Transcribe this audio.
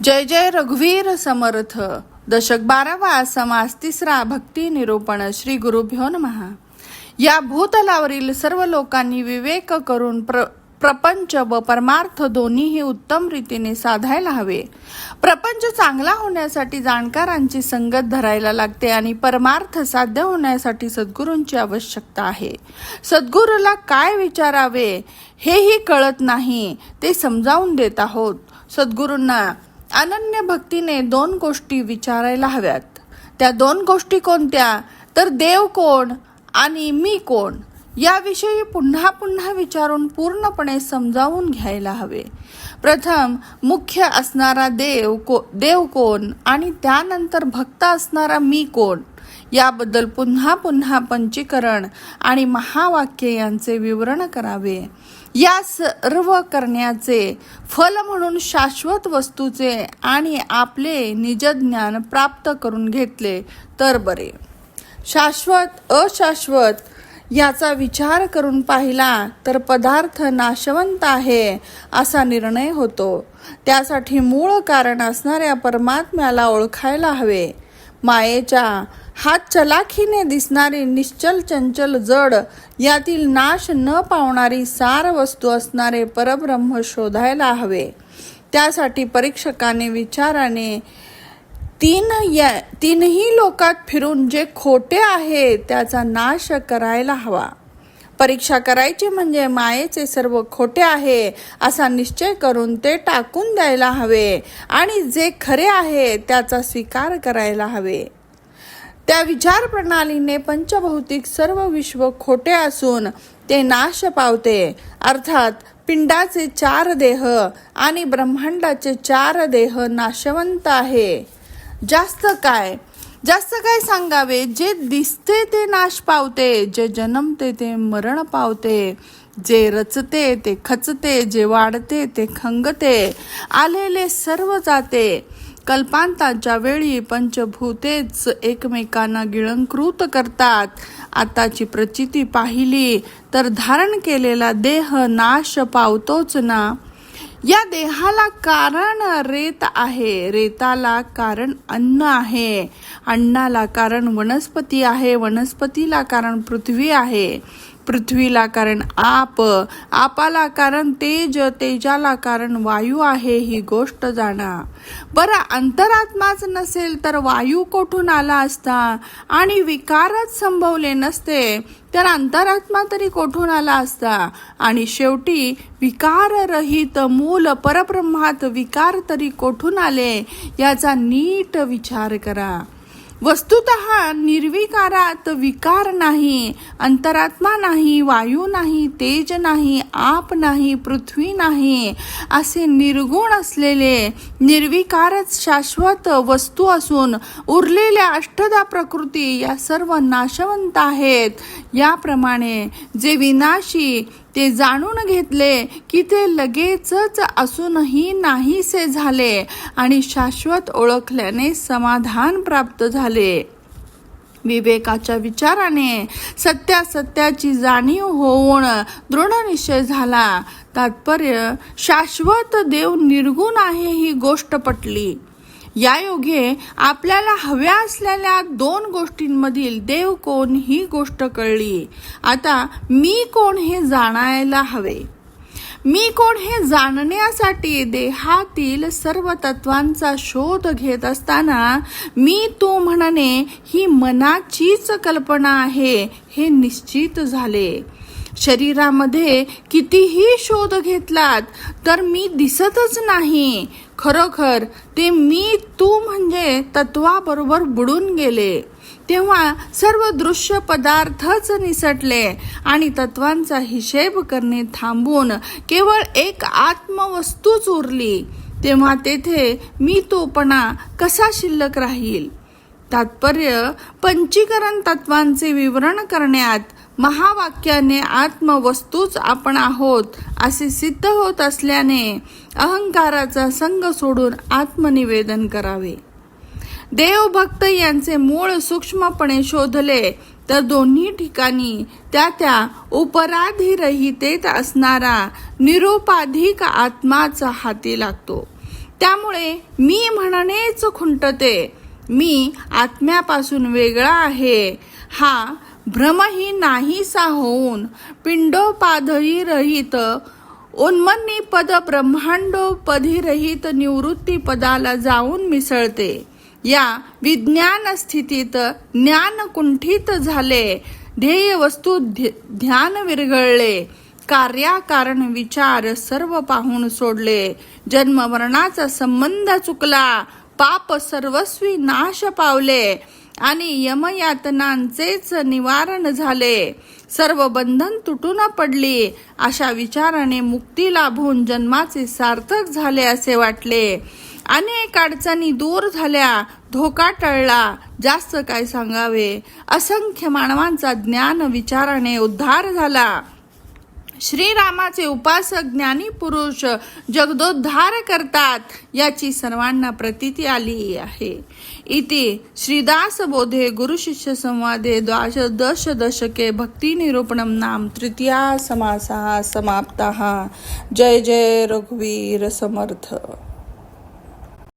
जय जय रघुवीर समर्थ. दशक 12वा, समास 3, भक्ती निरूपण. श्री गुरुभ्यो नमः. या भूतलावरील सर्व लोकांनी विवेक करून प्रपंच व परमार्थ दोन्हीही उत्तम रीतीने साधायला हवे. प्रपंच चांगला होण्यासाठी जाणकारांची संगत धरायला लागते आणि परमार्थ साध्य होण्यासाठी सद्गुरूंची आवश्यकता आहे. सद्गुरूला काय विचारावे हेही कळत नाही, ते समजावून देत आहोत. सद्गुरूंना अनन्य भक्तीने 2 गोष्टी विचारायला हव्यात. त्या 2 गोष्टी कोणत्या तर देव कोण आणि मी कोण याविषयी पुन्हा पुन्हा विचारून पूर्णपणे समजावून घ्यायला हवे. प्रथम मुख्य असणारा देव कोण आणि त्यानंतर भक्त असणारा मी कोण याबद्दल पुन्हा पुन्हा पंचीकरण आणि महावाक्य यांचे विवरण करावे. या सर्व करण्याचे फल म्हणून शाश्वत वस्तूचे आणि आपले निजज्ञान प्राप्त करून घेतले तर बरे. शाश्वत अशाश्वत याचा विचार करून पाहिला तर पदार्थ नाशवंत आहे असा निर्णय होतो. त्यासाठी मूळ कारण असणाऱ्या परमात्म्याला ओळखायला हवे. मायेच्या हात चलाखीने दिसणारी निश्चल चंचल जड यातील नाश न पावणारी सार वस्तू असणारे परब्रह्म शोधायला हवे. त्यासाठी परीक्षकाने विचाराने तीनही लोकात फिरून जे खोटे आहे त्याचा नाश करायला हवा. परीक्षा करायची म्हणजे मायेचे सर्व खोटे आहे असा निश्चय करून ते टाकून द्यायला हवे आणि जे खरे आहे त्याचा स्वीकार करायला हवे. त्या विचार प्रणालीने पंचभौतिक सर्व विश्व खोटे असून ते नाश पावते. अर्थात पिंडाचे 4 देह आणि ब्रह्मांडाचे 4 देह नाशवंत आहे. जास्त काय सांगावे. जे दिसते ते नाश पावते, जे जन्मते ते मरण पावते, जे रचते ते खचते, जे वाढते ते खंगते, आलेले सर्व जाते. कल्पांताच्या वेळी पंचभूतेच एकमेकांना गिळंकृत करतात. आताची प्रचिती पाहिली तर धारण केलेला देह नाश पावतोच ना. या देहाला कारण रेत आहे, रेताला कारण अन्न आहे, अन्नाला कारण वनस्पती आहे, वनस्पतीला कारण पृथ्वी आहे, पृथ्वीला कारण आप, आपाला कारण तेज, तेजाला कारण वायू आहे. ही गोष्ट जाणा. बरं, अंतरात्माच नसेल तर वायू कोठून आला असता आणि विकारच संभवले नसते तर अंतरात्मा तरी कोठून आला असता. आणि शेवटी विकाररहित मूल परब्रह्मात विकार तरी कोठून आले याचा नीट विचार करा. वस्तुतः निर्विकारात विकार नाही, अंतरात्मा नाही, वायू नाही, तेज नाही, आप नाही, पृथ्वी नाही असे निर्गुण असलेले निर्विकारच शाश्वत वस्तू असून उरलेल्या अष्टधा प्रकृती या सर्व नाशवंत आहेत. याप्रमाणे जे विनाशी ते जाणून घेतले की ते लगेचच असूनही नाहीसे झाले आणि शाश्वत ओळखल्याने समाधान प्राप्त झाले. विवेकाच्या विचाराने सत्याची जाणीव होऊन दृढ निश्चय झाला. तात्पर्य शाश्वत देव निर्गुण आहे ही गोष्ट पटली. या योगे आपल्याला हव्या असलेल्या 2 गोष्टींमधील देव कोण ही गोष्ट कळली. आता मी कोण हे जाणायला हवे. मी कोण हे जाणण्यासाठी देहातील सर्व तत्वांचा शोध घेत असताना मी तू म्हणणे ही मनाचीच कल्पना आहे हे निश्चित झाले. शरीरामध्ये कितीही शोध घेतलात तर मी दिसतच नाही. खरोखर ते मी तू म्हणजे तत्वाबरोबर बुडून गेले. तेव्हा सर्व दृश्य पदार्थच निसटले आणि तत्वांचा हिशेब करणे थांबून केवळ एक आत्मवस्तूच उरली. तेव्हा तेथे मी तोपणा कसा शिल्लक राहील. तात्पर्य पंचीकरण तत्वांचे विवरण करण्यात महावाक्याने आत्मवस्तूच आपण आहोत असे सिद्ध होत असल्याने अहंकाराचा संग सोडून आत्मनिवेदन करावे. देवभक्त यांचे मूळ सूक्ष्मपणे शोधले तर दोन्ही ठिकाणी त्या उपराधिरहितेत असणारा निरुपाधिक आत्माचा हाती लागतो. त्यामुळे मी म्हणणेच खुंटते, मी आत्म्यापासून वेगळा आहे. हा भ्रमही नाहीसा होऊन पिंडोपाधही रहित उन्मन्नी पद ब्रह्मांडोपधी रहित निवृत्ती पदाला जाऊन मिसळते. या विज्ञान स्थितीत ज्ञान कुंठित झाले, ध्येय वस्तू ध्यान विरघळले, कार्याकारण विचार सर्व पाहून सोडले, जन्म मरणाचा संबंध चुकला, पाप सर्वस्वी नाश पावले आणि यमयातनांचेच निवारण झाले, सर्व बंधन तुटून पडली. अशा विचाराने मुक्ती लाभून जन्माचे सार्थक झाले असे वाटले. अनेक अडचणी दूर झाल्या, धोका टळला. जास्त काय सांगावे, असंख्य मानवांचा ज्ञान विचाराने उद्धार झाला. श्रीरामाचे उपासक ज्ञानी पुरुष जगदोद्धार करतात याची सर्वांना प्रतीती आली आहे. इति श्रीदास बोधे गुरुशिष्य संवादे द्वादश दशके भक्ती निरूपणम नाम तृतीया समासः समाप्तः. जय जय रघुवीर समर्थ.